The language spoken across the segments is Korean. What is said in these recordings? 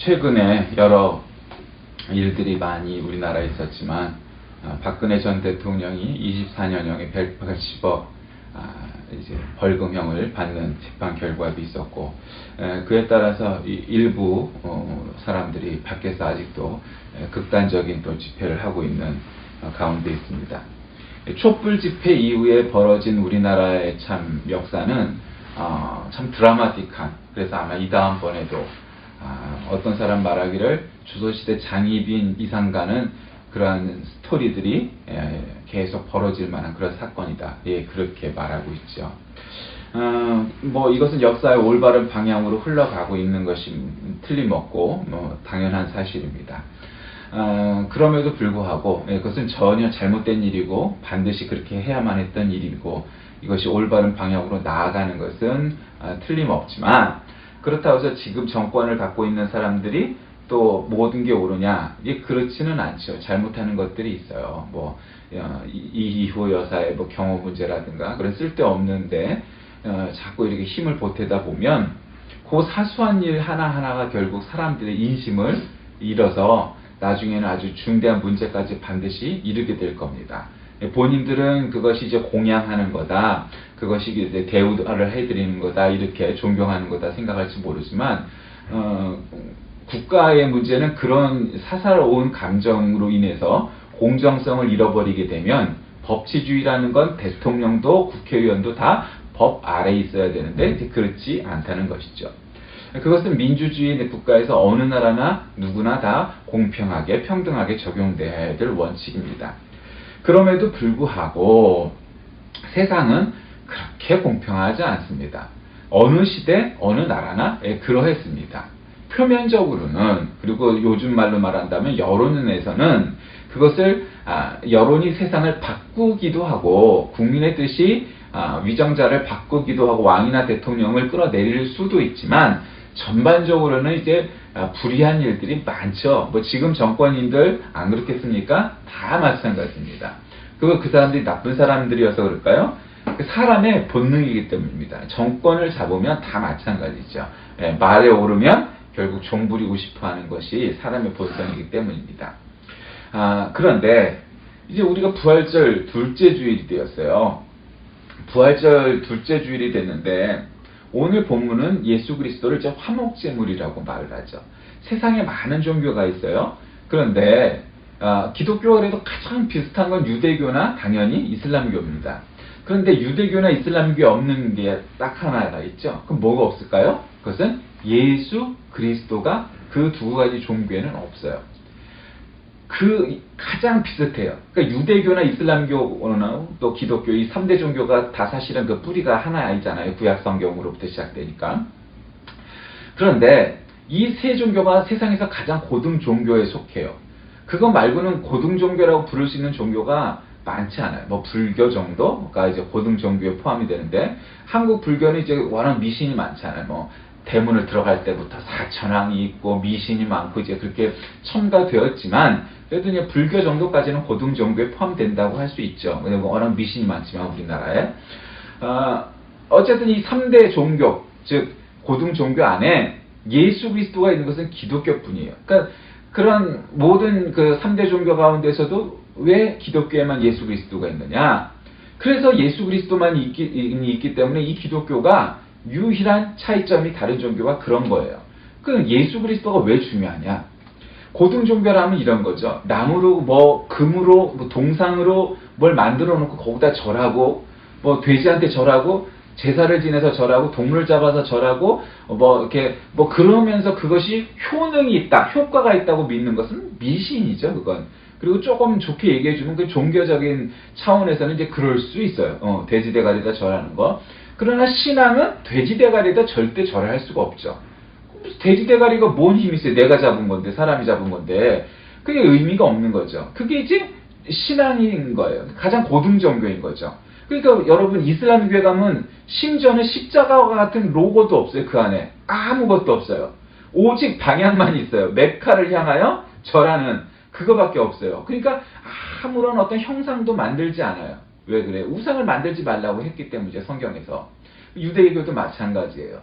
최근에 여러 일들이 많이 우리나라에 있었지만 박근혜 전 대통령이 24년형의 180억 이제 벌금형을 받는 재판 결과도 있었고, 그에 따라서 일부 사람들이 밖에서 아직도 극단적인 또 집회를 하고 있는 가운데 있습니다. 촛불 집회 이후에 벌어진 우리나라의 참 역사는 참 드라마틱한, 그래서 아마 이 다음번에도 어떤 사람 말하기를 조선시대 장희빈 이상 가는 그러한 스토리들이 계속 벌어질 만한 그런 사건이다. 예, 그렇게 말하고 있죠. 뭐 이것은 역사의 올바른 방향으로 흘러가고 있는 것이 틀림없고 당연한 사실입니다. 그럼에도 불구하고 그것은 전혀 잘못된 일이고 반드시 그렇게 해야만 했던 일이고, 이것이 올바른 방향으로 나아가는 것은 틀림없지만, 그렇다고 해서 지금 정권을 갖고 있는 사람들이 또 모든 게 옳으냐? 이게 그렇지는 않죠. 잘못하는 것들이 있어요. 뭐 이희호 여사의 뭐 경호 문제라든가 그런 쓸데없는데 자꾸 이렇게 힘을 보태다 보면 그 사소한 일 하나하나가 결국 사람들의 인심을 잃어서 나중에는 아주 중대한 문제까지 반드시 이르게 될 겁니다. 본인들은 그것이 이제 공양하는 거다, 그것이 이제 대우를 해드리는 거다, 이렇게 존경하는 거다 생각할지 모르지만, 국가의 문제는 그런 사사로운 감정으로 인해서 공정성을 잃어버리게 되면, 법치주의라는 건 대통령도 국회의원도 다 법 아래에 있어야 되는데 그렇지 않다는 것이죠. 그것은 민주주의 국가에서 어느 나라나 누구나 다 공평하게 평등하게 적용돼야 될 원칙입니다. 그럼에도 불구하고 세상은 그렇게 공평하지 않습니다. 어느 시대 어느 나라나 그러했습니다. 표면적으로는, 그리고 요즘 말로 말한다면 여론에서는 그것을 여론이 세상을 바꾸기도 하고 국민의 뜻이 위정자를 바꾸기도 하고 왕이나 대통령을 끌어내릴 수도 있지만, 전반적으로는 이제 불의한 일들이 많죠. 뭐 지금 정권인들 안 그렇겠습니까? 다 마찬가지입니다. 그 사람들이 나쁜 사람들이어서 그럴까요? 사람의 본능이기 때문입니다. 정권을 잡으면 다 마찬가지죠. 말에 오르면 결국 종부리고 싶어하는 것이 사람의 본성이기 때문입니다. 그런데 이제 우리가 부활절 둘째 주일이 되었어요. 부활절 둘째 주일이 됐는데, 오늘 본문은 예수 그리스도를 이제 화목제물이라고 말을 하죠. 세상에 많은 종교가 있어요. 그런데 기독교가 그래도 가장 비슷한 건 유대교나 당연히 이슬람교입니다. 그런데 유대교나 이슬람교에 없는 게 딱 하나가 있죠. 그럼 뭐가 없을까요? 그것은 예수 그리스도가 그 두 가지 종교에는 없어요. 가장 비슷해요. 그러니까 유대교나 이슬람교나 또 기독교, 이 3대 종교가 다 사실은 그 뿌리가 하나이잖아요. 구약 성경으로부터 시작되니까. 그런데 이 세 종교가 세상에서 가장 고등 종교에 속해요. 그거 말고는 고등 종교라고 부를 수 있는 종교가 많지 않아요. 뭐 불교 정도가 이제 고등 종교에 포함이 되는데, 한국 불교는 이제 워낙 미신이 많잖아요. 뭐 대문을 들어갈 때부터 사천왕이 있고 미신이 많고 이제 그렇게 첨가되었지만, 그래도 이제 불교 정도까지는 고등 종교에 포함된다고 할 수 있죠. 워낙 미신이 많지만 우리나라에. 어쨌든 이 3대 종교, 즉 고등 종교 안에 예수 그리스도가 있는 것은 기독교뿐이에요. 그러니까 그런 모든 그 3대 종교 가운데서도 왜 기독교에만 예수 그리스도가 있느냐? 그래서 예수 그리스도만 있기 때문에 이 기독교가 유일한 차이점이 다른 종교가 그런 거예요. 그럼 예수 그리스도가 왜 중요하냐? 고등 종교라면 이런 거죠. 나무로 뭐 금으로 뭐 동상으로 뭘 만들어 놓고 거기다 절하고, 뭐 돼지한테 절하고, 제사를 지내서 절하고, 동물 잡아서 절하고, 뭐 이렇게 뭐 그러면서 그것이 효능이 있다, 효과가 있다고 믿는 것은 미신이죠, 그건. 그리고 조금 좋게 얘기해 주면 그 종교적인 차원에서는 이제 그럴 수 있어요. 돼지 대가리에다 절하는 거. 그러나 신앙은 돼지 대가리에다 절대 절할 수가 없죠. 돼지 대가리가 뭔 힘이 있어요? 내가 잡은 건데, 사람이 잡은 건데. 그게 의미가 없는 거죠. 그게 이제 신앙인 거예요. 가장 고등 종교인 거죠. 그러니까 여러분 이슬람교에 가면 심지어는 십자가와 같은 로고도 없어요. 그 안에 아무것도 없어요. 오직 방향만 있어요. 메카를 향하여 절하는 그거밖에 없어요. 그러니까 아무런 어떤 형상도 만들지 않아요. 왜 그래? 우상을 만들지 말라고 했기 때문이죠, 성경에서. 유대교도 마찬가지예요.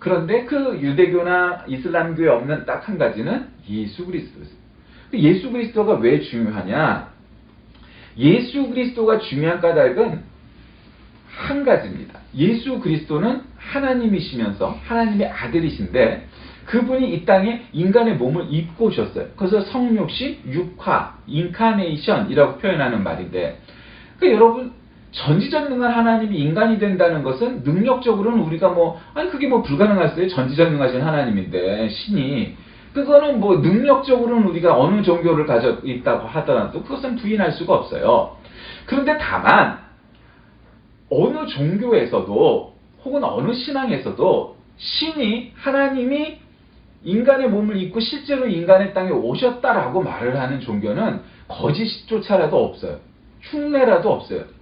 그런데 그 유대교나 이슬람교에 없는 딱 한 가지는 예수 그리스도였어요. 예수 그리스도가 왜 중요하냐? 예수 그리스도가 중요한 까닭은 한 가지입니다. 예수 그리스도는 하나님이시면서 하나님의 아들이신데 그분이 이 땅에 인간의 몸을 입고 오셨어요. 그래서 성육신, 육화, 인카네이션이라고 표현하는 말인데, 그러니까 여러분 전지전능한 하나님이 인간이 된다는 것은 능력적으로는 우리가 그게 불가능하겠어요? 전지전능하신 하나님인데 신이 그거는 능력적으로는 우리가 어느 종교를 가져 있다고 하더라도 그것은 부인할 수가 없어요. 그런데 다만 어느 종교에서도 혹은 어느 신앙에서도 신이 하나님이 인간의 몸을 입고 실제로 인간의 땅에 오셨다라고 말을 하는 종교는 거짓조차라도 없어요. 흉내라도 없어요.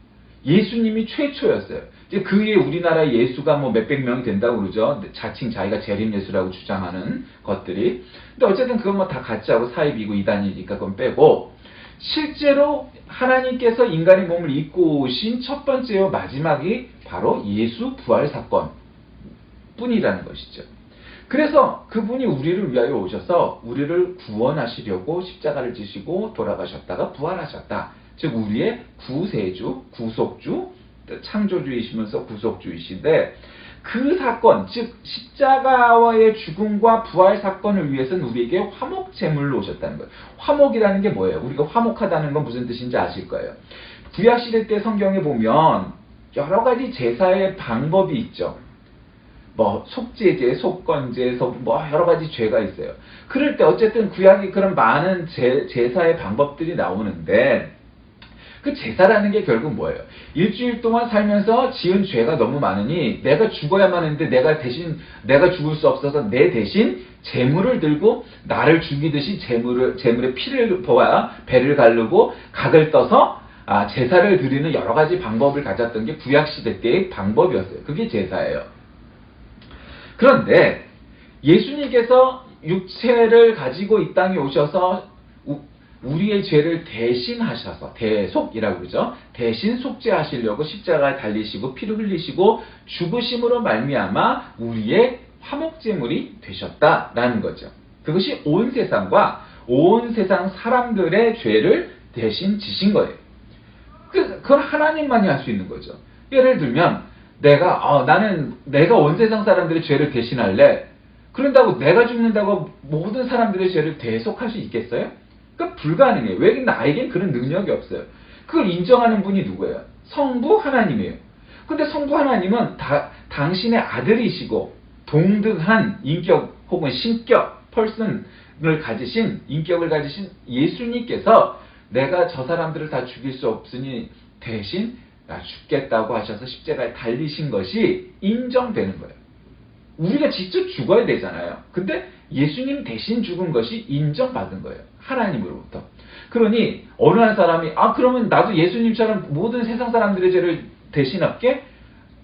예수님이 최초였어요. 이제 그 위에 우리나라 예수가 몇백 명이 된다고 그러죠. 자칭 자기가 재림 예수라고 주장하는 것들이. 근데 어쨌든 그건 다 가짜고 사입이고 이단이니까 그건 빼고, 실제로 하나님께서 인간의 몸을 입고 오신 첫 번째와 마지막이 바로 예수 부활 사건 뿐이라는 것이죠. 그래서 그분이 우리를 위하여 오셔서 우리를 구원하시려고 십자가를 지시고 돌아가셨다가 부활하셨다. 즉 우리의 구세주, 구속주, 창조주이시면서 구속주이신데, 그 사건, 즉 십자가와의 죽음과 부활 사건을 위해서는 우리에게 화목 제물로 오셨다는 거예요. 화목이라는 게 뭐예요? 우리가 화목하다는 건 무슨 뜻인지 아실 거예요. 구약시대 때 성경에 보면 여러 가지 제사의 방법이 있죠. 속죄제, 속건제, 여러 가지 죄가 있어요. 그럴 때 어쨌든 구약이 그런 많은 제사의 방법들이 나오는데, 그 제사라는 게 결국 뭐예요? 일주일 동안 살면서 지은 죄가 너무 많으니 내가 죽어야만 했는데 내가 죽을 수 없어서 내 대신 제물을 들고 나를 죽이듯이 제물의 피를 보아 배를 가르고 각을 떠서 제사를 드리는 여러 가지 방법을 가졌던 게 구약시대 때의 방법이었어요. 그게 제사예요. 그런데 예수님께서 육체를 가지고 이 땅에 오셔서 우리의 죄를 대신하셔서, 대속이라고 그러죠. 대신 속죄하시려고 십자가에 달리시고 피를 흘리시고 죽으심으로 말미암아 우리의 화목제물이 되셨다라는 거죠. 그것이 온 세상과 온 세상 사람들의 죄를 대신 지신 거예요. 그건 하나님만이 할 수 있는 거죠. 예를 들면 내가 온 세상 사람들의 죄를 대신할래. 그런다고 내가 죽는다고 모든 사람들의 죄를 대속할 수 있겠어요? 그러니까 불가능해요. 왜? 나에겐 그런 능력이 없어요. 그걸 인정하는 분이 누구예요? 성부 하나님이에요. 근데 성부 하나님은 당신의 아들이시고 동등한 인격 혹은 신격, 인격을 가지신 예수님께서 내가 저 사람들을 다 죽일 수 없으니 대신 나 죽겠다고 하셔서 십자가에 달리신 것이 인정되는 거예요. 우리가 직접 죽어야 되잖아요. 근데 예수님 대신 죽은 것이 인정받은 거예요. 하나님으로부터. 그러니 어느 한 사람이 그러면 나도 예수님처럼 모든 세상 사람들의 죄를 대신할게?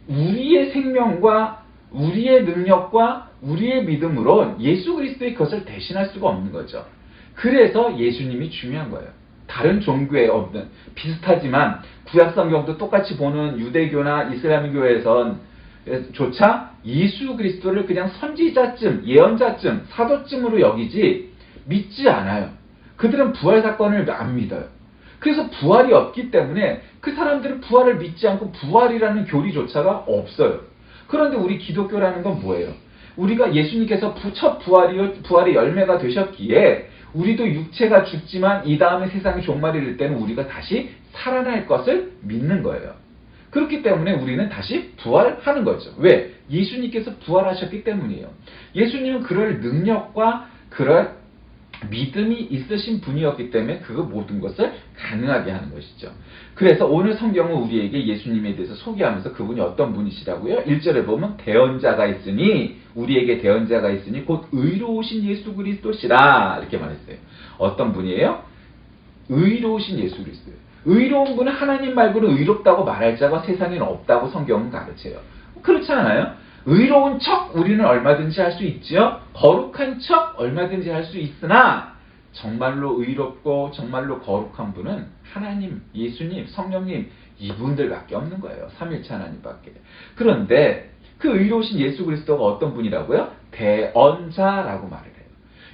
우리의 생명과 우리의 능력과 우리의 믿음으로 예수 그리스도의 것을 대신할 수가 없는 거죠. 그래서 예수님이 중요한 거예요. 다른 종교에 없는, 비슷하지만 구약 성경도 똑같이 보는 유대교나 이슬람교에선 조차 예수 그리스도를 그냥 선지자쯤, 예언자쯤, 사도쯤으로 여기지 믿지 않아요. 그들은 부활 사건을 안 믿어요. 그래서 부활이 없기 때문에 그 사람들은 부활을 믿지 않고 부활이라는 교리조차가 없어요. 그런데 우리 기독교라는 건 뭐예요? 우리가 예수님께서 첫 부활의 열매가 되셨기에 우리도 육체가 죽지만 이 다음에 세상의 종말이 될 때는 우리가 다시 살아날 것을 믿는 거예요. 그렇기 때문에 우리는 다시 부활하는 거죠. 왜? 예수님께서 부활하셨기 때문이에요. 예수님은 그럴 능력과 그럴 믿음이 있으신 분이었기 때문에 그 모든 것을 가능하게 하는 것이죠. 그래서 오늘 성경은 우리에게 예수님에 대해서 소개하면서 그분이 어떤 분이시라고요? 1절에 보면 대언자가 있으니, 우리에게 대언자가 있으니 곧 의로우신 예수 그리스도시라 이렇게 말했어요. 어떤 분이에요? 의로우신 예수 그리스도예요. 의로운 분은 하나님 말고는 의롭다고 말할 자가 세상에는 없다고 성경은 가르쳐요. 그렇지 않아요? 의로운 척 우리는 얼마든지 할 수 있지요. 거룩한 척 얼마든지 할 수 있으나 정말로 의롭고 정말로 거룩한 분은 하나님, 예수님, 성령님 이분들밖에 없는 거예요. 삼일체 하나님밖에. 그런데 그 의로우신 예수 그리스도가 어떤 분이라고요? 대언자라고 말을 해요.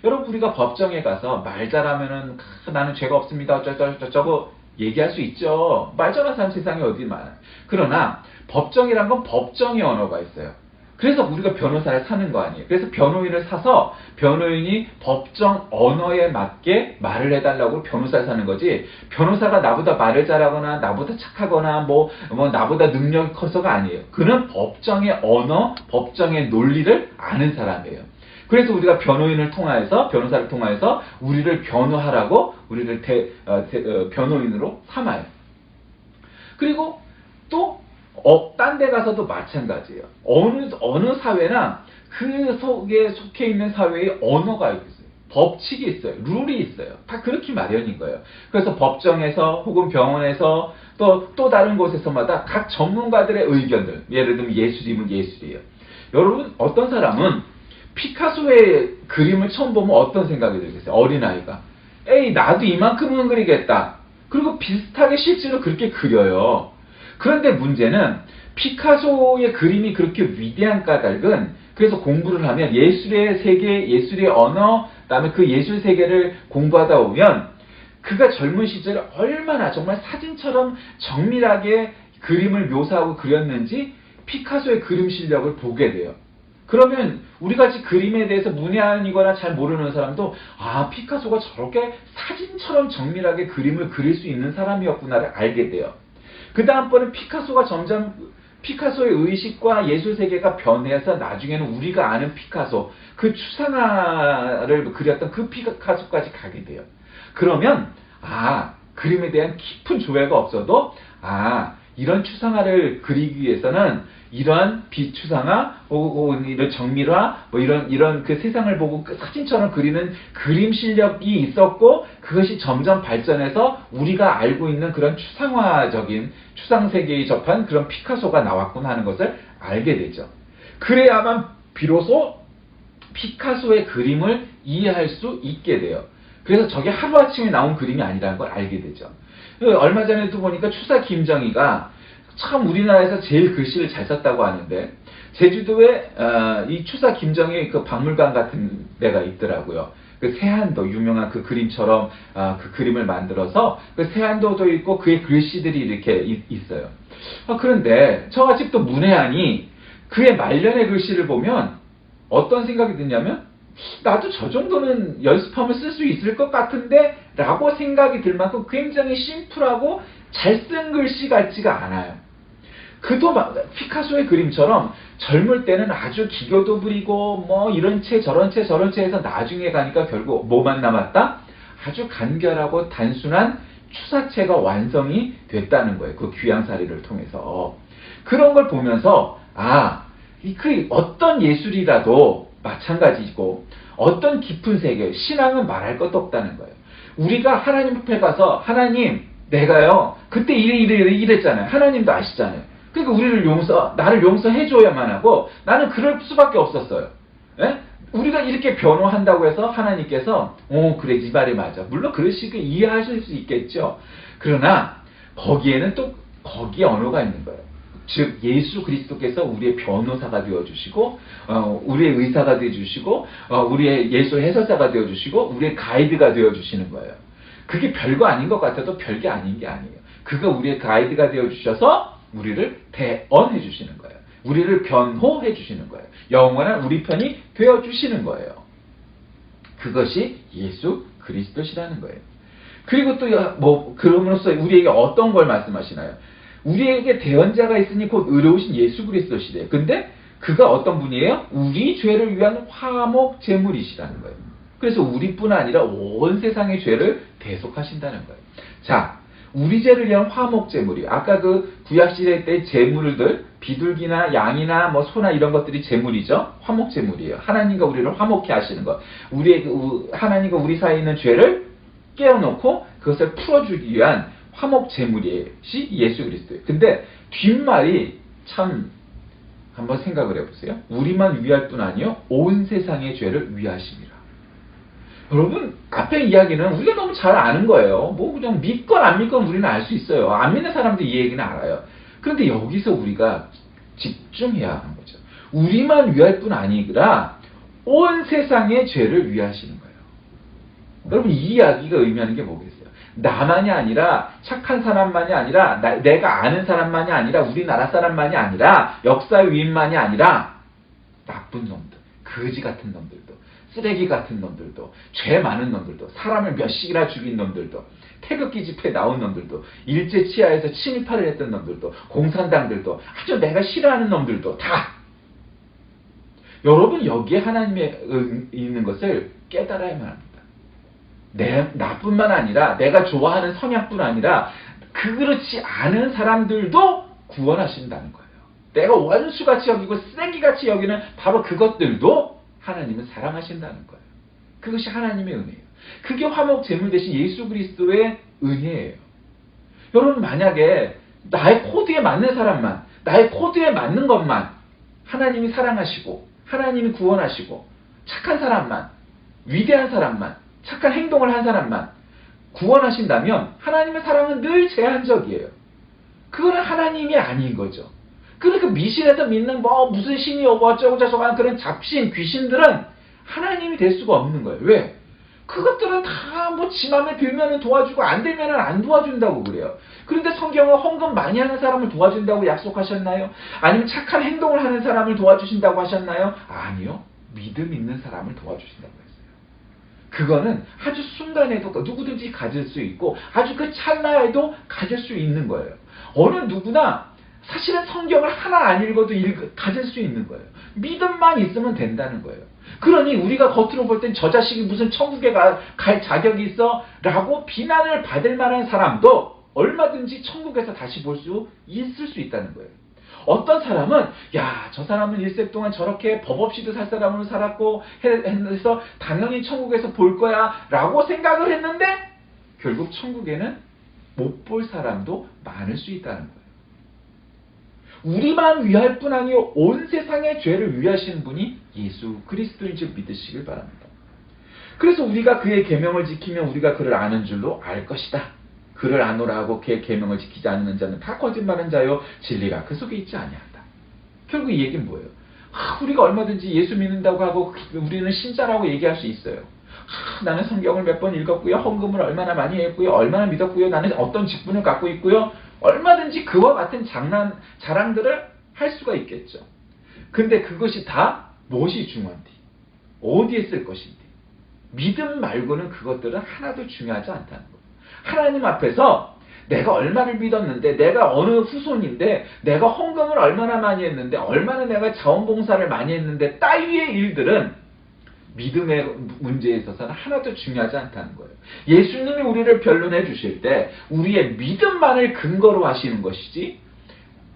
여러분, 우리가 법정에 가서 말 잘하면은 나는 죄가 없습니다 어쩌고 얘기할 수 있죠. 말 잘하는 사람 세상에 어디 많아요. 그러나 법정이란 건 법정의 언어가 있어요. 그래서 우리가 변호사를 사는 거 아니에요. 그래서 변호인을 사서 변호인이 법정 언어에 맞게 말을 해달라고 변호사를 사는 거지, 변호사가 나보다 말을 잘하거나 나보다 착하거나 뭐 나보다 능력이 커서가 아니에요. 그는 법정의 언어, 법정의 논리를 아는 사람이에요. 그래서 우리가 변호사를 통하여서 우리를 변호하라고 우리를 변호인으로 삼아요. 그리고 또 딴 데 가서도 마찬가지예요. 어느 사회나 그 속에 속해 있는 사회의 언어가 있어요. 법칙이 있어요. 룰이 있어요. 다 그렇게 마련인 거예요. 그래서 법정에서 혹은 병원에서 또 다른 곳에서마다 각 전문가들의 의견들, 예를 들면 예술이면 예술이에요. 여러분, 어떤 사람은 피카소의 그림을 처음 보면 어떤 생각이 들겠어요? 어린아이가. 에이, 나도 이만큼은 그리겠다. 그리고 비슷하게 실제로 그렇게 그려요. 그런데 문제는 피카소의 그림이 그렇게 위대한 까닭은, 그래서 공부를 하면 예술의 세계, 예술의 언어, 그다음에 그 예술 세계를 공부하다 보면 그가 젊은 시절에 얼마나 정말 사진처럼 정밀하게 그림을 묘사하고 그렸는지 피카소의 그림 실력을 보게 돼요. 그러면 우리같이 그림에 대해서 문외한이거나 잘 모르는 사람도 피카소가 저렇게 사진처럼 정밀하게 그림을 그릴 수 있는 사람이었구나를 알게 돼요. 그 다음번에 피카소가 점점 피카소의 의식과 예술 세계가 변해서 나중에는 우리가 아는 피카소, 그 추상화를 그렸던 그 피카소까지 가게 돼요. 그러면 그림에 대한 깊은 조예가 없어도 이런 추상화를 그리기 위해서는 이러한 비추상화, 혹은 이런 정밀화, 이런 그 세상을 보고 사진처럼 그리는 그림 실력이 있었고, 그것이 점점 발전해서 우리가 알고 있는 그런 추상화적인 추상세계에 접한 그런 피카소가 나왔구나 하는 것을 알게 되죠. 그래야만 비로소 피카소의 그림을 이해할 수 있게 돼요. 그래서 저게 하루아침에 나온 그림이 아니라는 걸 알게 되죠. 얼마 전에도 보니까 추사 김정희가 참 우리나라에서 제일 글씨를 잘 썼다고 하는데, 제주도에 이 추사 김정희 그 박물관 같은 데가 있더라고요. 그 세안도, 유명한 그 그림처럼 그 그림을 만들어서 그 세안도도 있고 그의 글씨들이 이렇게 있어요. 그런데 저같이 또 문외한이 그의 말년의 글씨를 보면 어떤 생각이 드냐면, 나도 저 정도는 연습하면 쓸 수 있을 것 같은데 라고 생각이 들 만큼 굉장히 심플하고 잘 쓴 글씨 같지가 않아요. 그도 피카소의 그림처럼 젊을 때는 아주 기교도 부리고 이런 채 저런 채 해서 나중에 가니까 결국 뭐만 남았다? 아주 간결하고 단순한 추사체가 완성이 됐다는 거예요. 그 귀양살이를 통해서. 그런 걸 보면서 그 어떤 예술이라도 마찬가지고, 어떤 깊은 세계, 신앙은 말할 것도 없다는 거예요. 우리가 하나님 앞에 가서 하나님, 내가요 그때 이랬잖아요. 하나님도 아시잖아요. 그러니까 나를 용서해줘야만 하고, 나는 그럴 수밖에 없었어요. 예? 우리가 이렇게 변호한다고 해서 하나님께서 그래, 네 말이 맞아. 물론 그러시게 이해하실 수 있겠죠. 그러나 거기에는 또 거기에 언어가 있는 거예요. 즉 예수 그리스도께서 우리의 변호사가 되어주시고, 우리의 의사가 되어주시고, 우리의 예수 해설사가 되어주시고, 우리의 가이드가 되어주시는 거예요. 그게 별거 아닌 것 같아도 별게 아닌 게 아니에요. 그가 우리의 가이드가 되어주셔서 우리를 대언해 주시는 거예요. 우리를 변호해 주시는 거예요. 영원한 우리 편이 되어주시는 거예요. 그것이 예수 그리스도시라는 거예요. 그리고 또 그럼으로써 우리에게 어떤 걸 말씀하시나요? 우리에게 대언자가 있으니 곧 의로우신 예수 그리스도시래요. 근데 그가 어떤 분이에요? 우리 죄를 위한 화목 제물이시라는 거예요. 그래서 우리뿐 아니라 온 세상의 죄를 대속하신다는 거예요. 자, 우리 죄를 위한 화목 제물이, 아까 그 구약시대 때 제물들, 비둘기나 양이나 소나 이런 것들이 제물이죠. 화목 제물이에요. 하나님과 우리를 화목케 하시는 것. 하나님과 우리 사이에 있는 죄를 깨어놓고 그것을 풀어주기 위한 화목 제물이시 예수 그리스도예요. 근데 뒷말이 참 한번 생각을 해보세요. 우리만 위할 뿐 아니요 온 세상의 죄를 위하십니다. 여러분, 앞에 이야기는 우리가 너무 잘 아는 거예요. 그냥 믿건 안 믿건 우리는 알 수 있어요. 안 믿는 사람도 이 얘기는 알아요. 그런데 여기서 우리가 집중해야 하는 거죠. 우리만 위할 뿐 아니라 온 세상의 죄를 위하시는 거예요. 여러분, 이 이야기가 의미하는 게 뭐겠어요? 나만이 아니라, 착한 사람만이 아니라, 내가 아는 사람만이 아니라, 우리나라 사람만이 아니라, 역사의 위인만이 아니라 나쁜 놈들, 거지 같은 놈들도, 쓰레기 같은 놈들도, 죄 많은 놈들도, 사람을 몇씩이나 죽인 놈들도, 태극기 집회에 나온 놈들도, 일제치하에서 친일파를 했던 놈들도, 공산당들도, 아주 내가 싫어하는 놈들도 다, 여러분, 여기에 하나님의 있는 것을 깨달아야만 합니다. 나뿐만 아니라, 내가 좋아하는 성향뿐 아니라 그렇지 않은 사람들도 구원하신다는 거예요. 내가 원수같이 여기고 쓰레기같이 여기는 바로 그것들도 하나님은 사랑하신다는 거예요. 그것이 하나님의 은혜예요. 그게 화목 제물 대신 예수 그리스도의 은혜예요. 여러분, 만약에 나의 코드에 맞는 사람만, 나의 코드에 맞는 것만 하나님이 사랑하시고 하나님이 구원하시고, 착한 사람만, 위대한 사람만, 착한 행동을 한 사람만 구원하신다면 하나님의 사랑은 늘 제한적이에요. 그거는 하나님이 아닌 거죠. 그러니까 미신에서 믿는 무슨 신이 오고 어쩌고 저쩌고 하는 그런 잡신, 귀신들은 하나님이 될 수가 없는 거예요. 왜? 그것들은 다 지 맘에 들면은 도와주고 안 되면은 안 도와준다고 그래요. 그런데 성경은 헌금 많이 하는 사람을 도와준다고 약속하셨나요? 아니면 착한 행동을 하는 사람을 도와주신다고 하셨나요? 아니요. 믿음 있는 사람을 도와주신다고 했어요. 그거는 아주 순간에도 누구든지 가질 수 있고 아주 그 찰나에도 가질 수 있는 거예요. 어느 누구나 사실은 성경을 하나 안 읽어도 가질 수 있는 거예요. 믿음만 있으면 된다는 거예요. 그러니 우리가 겉으로 볼 땐 저 자식이 무슨 천국에 갈 자격이 있어? 라고 비난을 받을 만한 사람도 얼마든지 천국에서 다시 볼 수 있을 수 있다는 거예요. 어떤 사람은 저 사람은 일생 동안 저렇게 법 없이도 살 사람으로 살았고 해서 당연히 천국에서 볼 거야 라고 생각을 했는데 결국 천국에는 못 볼 사람도 많을 수 있다는 거예요. 우리만 위할 뿐 아니요 온 세상의 죄를 위하시는 분이 예수 그리스도인 줄 믿으시길 바랍니다. 그래서 우리가 그의 계명을 지키면 우리가 그를 아는 줄로 알 것이다. 그를 아노라 하고 그의 계명을 지키지 않는 자는 다 거짓말한 자요 진리가 그 속에 있지 아니한다. 결국 이 얘기는 뭐예요? 우리가 얼마든지 예수 믿는다고 하고 우리는 신자라고 얘기할 수 있어요. 나는 성경을 몇 번 읽었고요. 헌금을 얼마나 많이 했고요. 얼마나 믿었고요. 나는 어떤 직분을 갖고 있고요. 얼마든지 그와 같은 자랑들을 할 수가 있겠죠. 근데 그것이 다 무엇이 중요한지, 어디에 쓸 것인지, 믿음 말고는 그것들은 하나도 중요하지 않다는 거예요. 하나님 앞에서 내가 얼마를 믿었는데, 내가 어느 후손인데, 내가 헌금을 얼마나 많이 했는데, 얼마나 내가 자원봉사를 많이 했는데, 따위의 일들은 믿음의 문제에 있어서는 하나도 중요하지 않다는 거예요. 예수님이 우리를 변론해 주실 때 우리의 믿음만을 근거로 하시는 것이지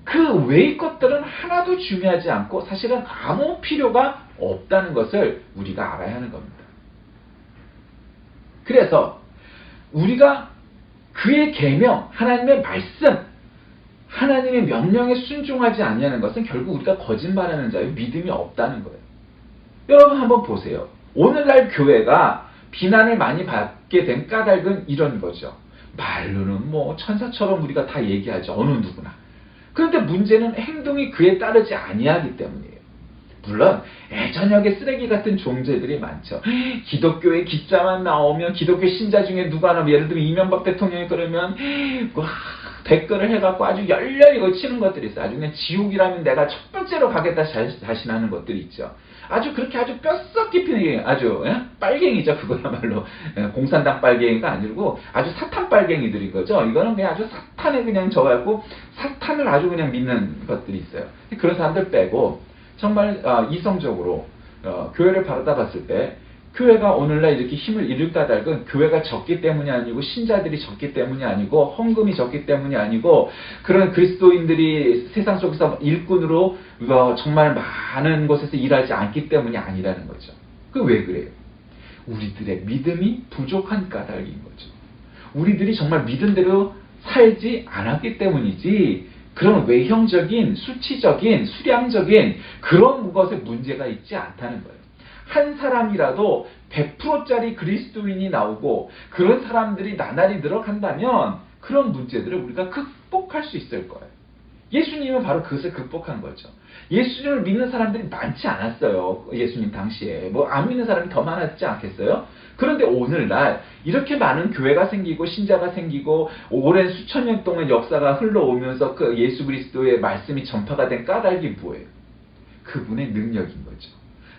그 외의 것들은 하나도 중요하지 않고 사실은 아무 필요가 없다는 것을 우리가 알아야 하는 겁니다. 그래서 우리가 그의 계명, 하나님의 말씀, 하나님의 명령에 순종하지 아니하는 것은 결국 우리가 거짓말하는 자요 믿음이 없다는 거예요. 여러분 한번 보세요. 오늘날 교회가 비난을 많이 받게 된 까닭은 이런 거죠. 말로는 천사처럼 우리가 다 얘기하죠. 어느 누구나. 그런데 문제는 행동이 그에 따르지 아니하기 때문이에요. 물론 저녁에 쓰레기 같은 존재들이 많죠. 기독교의 기자만 나오면 기독교 신자 중에 누가 나오면 예를 들면 이명박 대통령이 그러면 댓글을 해갖고 아주 열렬히 치는 것들이 있어요. 아주 그냥 지옥이라면 내가 첫 번째로 가겠다 자신하는 것들이 있죠. 아주 그렇게 아주 뼛속 깊이 아주 빨갱이죠. 그거야말로 공산당 빨갱이가 아니고 아주 사탄 빨갱이들인 거죠. 이거는 그냥 아주 사탄에 그냥 져갖고 사탄을 아주 그냥 믿는 것들이 있어요. 그런 사람들 빼고 정말 이성적으로 교회를 바라다 봤을 때 교회가 오늘날 이렇게 힘을 잃을 까닭은 교회가 적기 때문이 아니고 신자들이 적기 때문이 아니고 헌금이 적기 때문이 아니고 그런 그리스도인들이 세상 속에서 일꾼으로 정말 많은 곳에서 일하지 않기 때문이 아니라는 거죠. 그 왜 그래요? 우리들의 믿음이 부족한 까닭인 거죠. 우리들이 정말 믿음대로 살지 않았기 때문이지 그런 외형적인 수치적인 수량적인 그런 것에 문제가 있지 않다는 거예요. 한 사람이라도 100%짜리 그리스도인이 나오고 그런 사람들이 나날이 늘어간다면 그런 문제들을 우리가 극복할 수 있을 거예요. 예수님은 바로 그것을 극복한 거죠. 예수님을 믿는 사람들이 많지 않았어요. 예수님 당시에. 뭐 안 믿는 사람이 더 많았지 않겠어요? 그런데 오늘날 이렇게 많은 교회가 생기고 신자가 생기고 오랜 수천 년 동안 역사가 흘러오면서 그 예수 그리스도의 말씀이 전파가 된 까닭이 뭐예요? 그분의 능력인 거죠.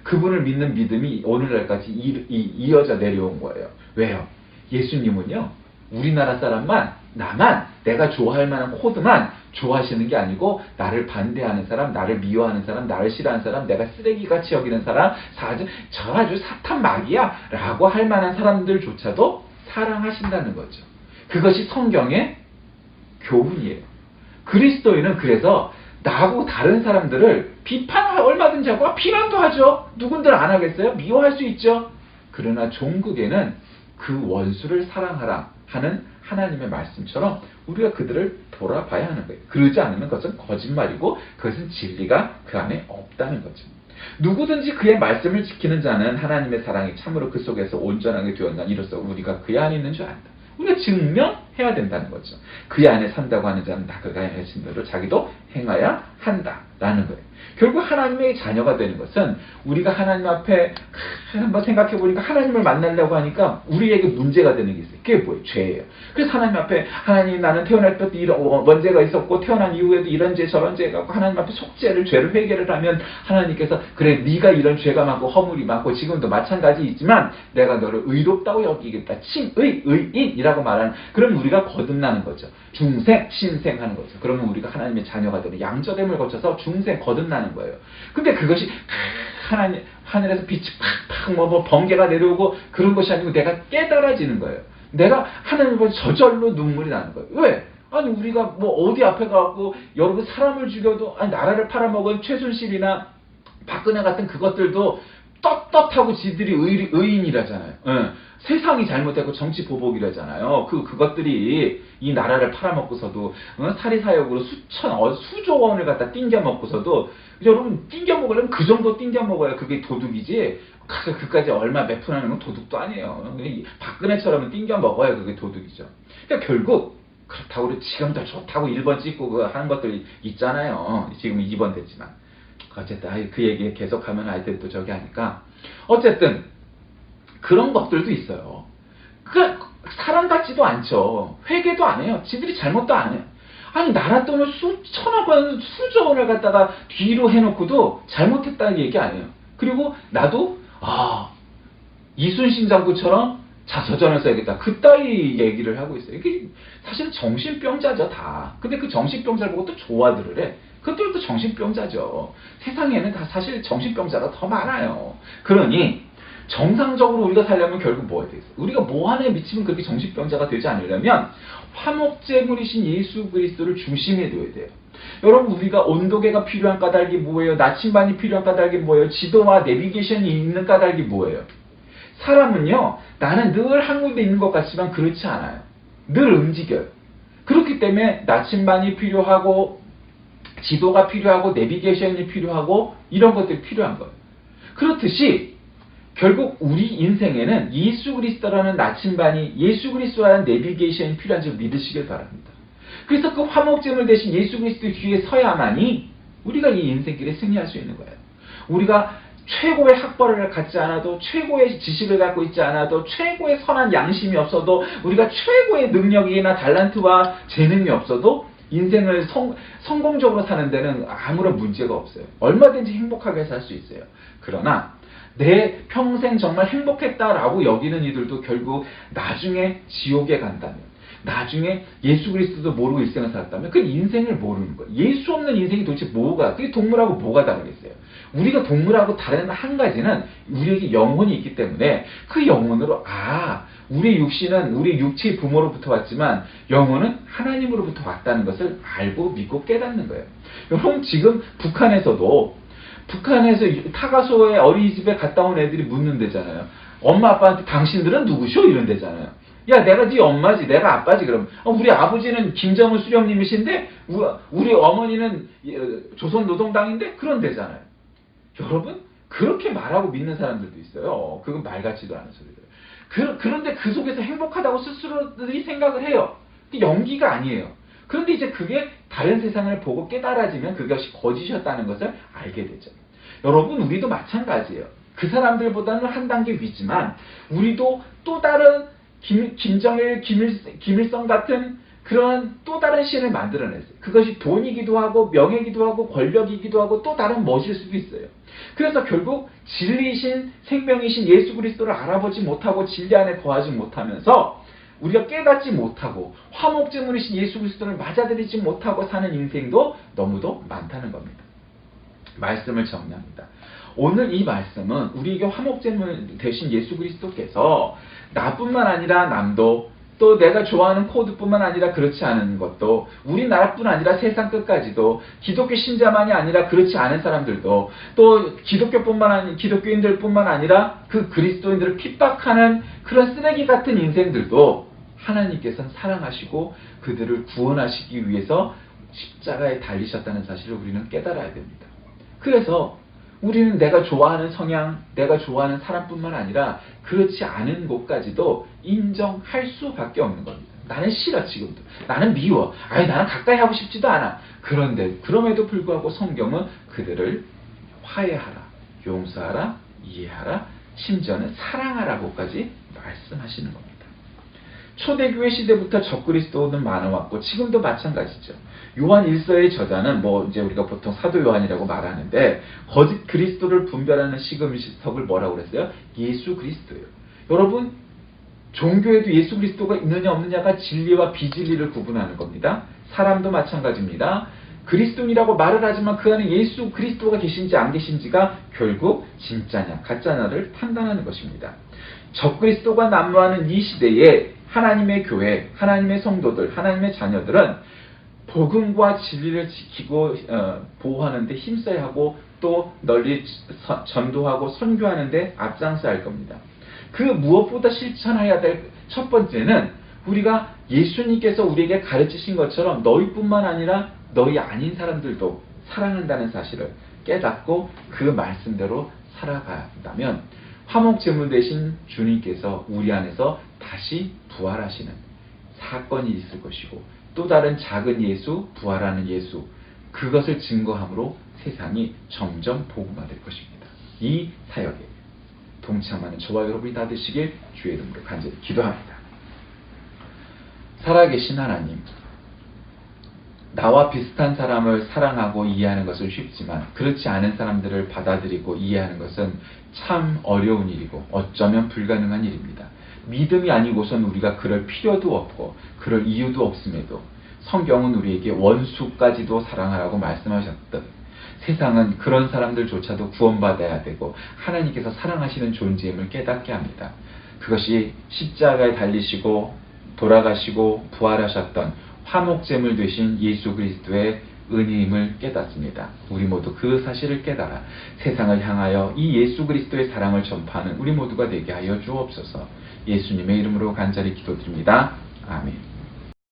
그분을 믿는 믿음이 오늘날까지 이어져 내려온 거예요. 왜요? 예수님은요, 우리나라 사람만, 나만, 내가 좋아할 만한 코드만 좋아하시는 게 아니고, 나를 반대하는 사람, 나를 미워하는 사람, 나를 싫어하는 사람, 내가 쓰레기같이 여기는 사람, 저 아주 사탄 마귀야 라고 할 만한 사람들조차도 사랑하신다는 거죠. 그것이 성경의 교훈이에요. 그리스도인은 그래서 나하고 다른 사람들을 비판을 얼마든지 하고 비난도 하죠. 누군들 안 하겠어요? 미워할 수 있죠. 그러나 종국에는 그 원수를 사랑하라 하는 하나님의 말씀처럼 우리가 그들을 돌아봐야 하는 거예요. 그러지 않으면 그것은 거짓말이고 그것은 진리가 그 안에 없다는 거죠. 누구든지 그의 말씀을 지키는 자는 하나님의 사랑이 참으로 그 속에서 온전하게 되었나. 이로써 우리가 그의 안에 있는 줄 안다. 우리가 증명해야 된다는 거죠. 그의 안에 산다고 하는 자는 다 그가 행하신 대로 자기도 행해야 한다라는 거예요. 결국 하나님의 자녀가 되는 것은 우리가 하나님 앞에 한번 생각해 보니까 하나님을 만나려고 하니까 우리에게 문제가 되는 게 있어요. 그게 뭐예요? 죄예요. 그래서 하나님 앞에 하나님 나는 태어날 때도 이런 원죄가 있었고 태어난 이후에도 이런 죄 저런 죄가 있고 하나님 앞에 속죄를 죄를 회개를 하면 하나님께서 그래 네가 이런 죄가 많고 허물이 많고 지금도 마찬가지 있지만 내가 너를 의롭다고 여기겠다. 의인이라고 말하는 그럼 우리가 거듭나는 거죠. 중생, 신생하는 거죠. 그러면 우리가 하나님의 자녀가 되는 양저됨을 거쳐서 중생 거듭나는 거예요. 근데 그것이 하나님 하늘에서 빛이 팍팍 뭐 번개가 내려오고 그런 것이 아니고 내가 깨달아지는 거예요. 내가 하나님 보고 저절로 눈물이 나는 거예요. 왜? 아니 우리가 뭐 어디 앞에 가고 여러분 사람을 죽여도 아니 나라를 팔아먹은 최순실이나 박근혜 같은 그것들도 떳떳하고 지들이 의인이라잖아요. 세상이 잘못했고 정치 보복이라잖아요. 그것들이 이 나라를 팔아먹고서도 사리사욕으로 수조 원을 갖다 띵겨먹고서도 여러분 띵겨먹으려면 그 정도 띵겨먹어야 그게 도둑이지 그까지 얼마 몇 푼 하는 건 도둑도 아니에요. 박근혜처럼 띵겨먹어야 그게 도둑이죠. 그러니까 결국 그렇다고 지금도 좋다고 1번 찍고 하는 것들이 있잖아요. 지금 2번 됐지만 어쨌든 그 얘기 계속하면 아이들 또 저기 하니까 어쨌든 그런 것들도 있어요. 그 사람 같지도 않죠. 회개도 안 해요. 지들이 잘못도 안 해요. 아니 나라 돈을 수천억 원, 수조 원을 갖다가 뒤로 해놓고도 잘못했다는 얘기 아니에요. 그리고 나도 이순신 장군처럼 자서전을 써야겠다. 그따위 얘기를 하고 있어요. 이게 사실은 정신병자죠 다. 근데 그 정신병자를 보고 또 조화들을 해. 그것들도 정신병자죠. 세상에는 다 사실 정신병자가 더 많아요. 그러니 정상적으로 우리가 살려면 결국 뭐 해야 되겠어요? 우리가 뭐 하나에 미치면 그렇게 정신병자가 되지 않으려면 화목제물이신 예수 그리스도를 중심에 둬야 돼요. 여러분 우리가 온도계가 필요한 까닭이 뭐예요? 나침반이 필요한 까닭이 뭐예요? 지도와 내비게이션이 있는 까닭이 뭐예요? 사람은요 나는 늘 한 군데 있는 것 같지만 그렇지 않아요. 늘 움직여요. 그렇기 때문에 나침반이 필요하고 지도가 필요하고 내비게이션이 필요하고 이런 것들이 필요한 거예요. 그렇듯이 결국 우리 인생에는 예수 그리스도라는 나침반이 예수 그리스도라는 내비게이션이 필요한 줄 믿으시길 바랍니다. 그래서 그 화목제물 대신 예수 그리스도 뒤에 서야만이 우리가 이 인생길에 승리할 수 있는 거예요. 우리가 최고의 학벌을 갖지 않아도 최고의 지식을 갖고 있지 않아도 최고의 선한 양심이 없어도 우리가 최고의 능력이나 달란트와 재능이 없어도 인생을 성공적으로 사는 데는 아무런 문제가 없어요. 얼마든지 행복하게 살 수 있어요. 그러나 내 평생 정말 행복했다라고 여기는 이들도 결국 나중에 지옥에 간다면 나중에 예수 그리스도도 모르고 일생을 살았다면 그 인생을 모르는 거예요. 예수 없는 인생이 도대체 그게 동물하고 뭐가 다르겠어요? 우리가 동물하고 다른 한 가지는 우리에게 영혼이 있기 때문에 그 영혼으로 우리 육신은 우리 육체의 부모로부터 왔지만 영혼은 하나님으로부터 왔다는 것을 알고 믿고 깨닫는 거예요. 여러분 지금 북한에서 타가소의 어린이집에 갔다 온 애들이 묻는데잖아요. 엄마 아빠한테 당신들은 누구셔? 이런 데잖아요. 야 내가 네 엄마지 내가 아빠지 그럼 우리 아버지는 김정은 수령님이신데 우리 어머니는 조선노동당인데 그런 데잖아요. 여러분 그렇게 말하고 믿는 사람들도 있어요. 그건 말 같지도 않은 소리들. 그런데 그 속에서 행복하다고 스스로들이 생각을 해요. 연기가 아니에요. 그런데 이제 그게 다른 세상을 보고 깨달아지면 그것이 거짓이었다는 것을 알게 되죠. 여러분, 우리도 마찬가지예요. 그 사람들보다는 한 단계 위지만 우리도 또 다른 김정일, 김일성 같은 그런 또 다른 신을 만들어냈어요. 그것이 돈이기도 하고 명예이기도 하고 권력이기도 하고 또 다른 멋일 수도 있어요. 그래서 결국 진리이신 생명이신 예수 그리스도를 알아보지 못하고 진리 안에 거하지 못하면서 우리가 깨닫지 못하고 화목제물이신 예수 그리스도를 맞아들이지 못하고 사는 인생도 너무도 많다는 겁니다. 말씀을 정리합니다. 오늘 이 말씀은 우리에게 화목제물 되신 예수 그리스도께서 나뿐만 아니라 남도 또 내가 좋아하는 코드뿐만 아니라 그렇지 않은 것도 우리나라뿐 아니라 세상 끝까지도 기독교 신자만이 아니라 그렇지 않은 사람들도 또 기독교인들뿐만 아니라 그 그리스도인들을 핍박하는 그런 쓰레기 같은 인생들도 하나님께서는 사랑하시고 그들을 구원하시기 위해서 십자가에 달리셨다는 사실을 우리는 깨달아야 됩니다. 그래서 우리는 내가 좋아하는 성향, 내가 좋아하는 사람뿐만 아니라 그렇지 않은 곳까지도 인정할 수밖에 없는 겁니다. 나는 싫어 지금도. 나는 미워. 나는 가까이 하고 싶지도 않아. 그런데 그럼에도 불구하고 성경은 그들을 화해하라, 용서하라, 이해하라, 심지어는 사랑하라고까지 말씀하시는 겁니다. 초대교회 시대부터 적그리스도는 많아왔고 지금도 마찬가지죠. 요한 1서의 저자는 이제 우리가 보통 사도 요한이라고 말하는데 거짓 그리스도를 분별하는 시금석을 뭐라고 그랬어요? 예수 그리스도예요. 여러분, 종교에도 예수 그리스도가 있느냐 없느냐가 진리와 비진리를 구분하는 겁니다. 사람도 마찬가지입니다. 그리스도인이라고 말을 하지만 그 안에 예수 그리스도가 계신지 안 계신지가 결국 진짜냐 가짜냐를 판단하는 것입니다. 적그리스도가 난무하는 이 시대에 하나님의 교회, 하나님의 성도들, 하나님의 자녀들은 복음과 진리를 지키고 보호하는 데 힘써야 하고 또 널리 전도하고 선교하는 데 앞장서야 할 겁니다. 그 무엇보다 실천해야 될 첫 번째는 우리가 예수님께서 우리에게 가르치신 것처럼 너희뿐만 아니라 너희 아닌 사람들도 사랑한다는 사실을 깨닫고 그 말씀대로 살아가야 한다면 화목제물 되신 주님께서 우리 안에서 다시 부활하시는 사건이 있을 것이고 또 다른 작은 예수, 부활하는 예수, 그것을 증거함으로 세상이 점점 복음화될 것입니다. 이 사역에 동참하는 저와 여러분이 다 되시길 주의 이름으로 간절히 기도합니다. 살아계신 하나님, 나와 비슷한 사람을 사랑하고 이해하는 것은 쉽지만 그렇지 않은 사람들을 받아들이고 이해하는 것은 참 어려운 일이고 어쩌면 불가능한 일입니다. 믿음이 아니고선 우리가 그럴 필요도 없고 그럴 이유도 없음에도 성경은 우리에게 원수까지도 사랑하라고 말씀하셨듯 세상은 그런 사람들조차도 구원받아야 되고 하나님께서 사랑하시는 존재임을 깨닫게 합니다. 그것이 십자가에 달리시고 돌아가시고 부활하셨던 화목제물 되신 예수 그리스도의 은혜임을 깨닫습니다. 우리 모두 그 사실을 깨달아 세상을 향하여 이 예수 그리스도의 사랑을 전파하는 우리 모두가 되게 하여 주옵소서. 예수님의 이름으로 간절히 기도드립니다. 아멘.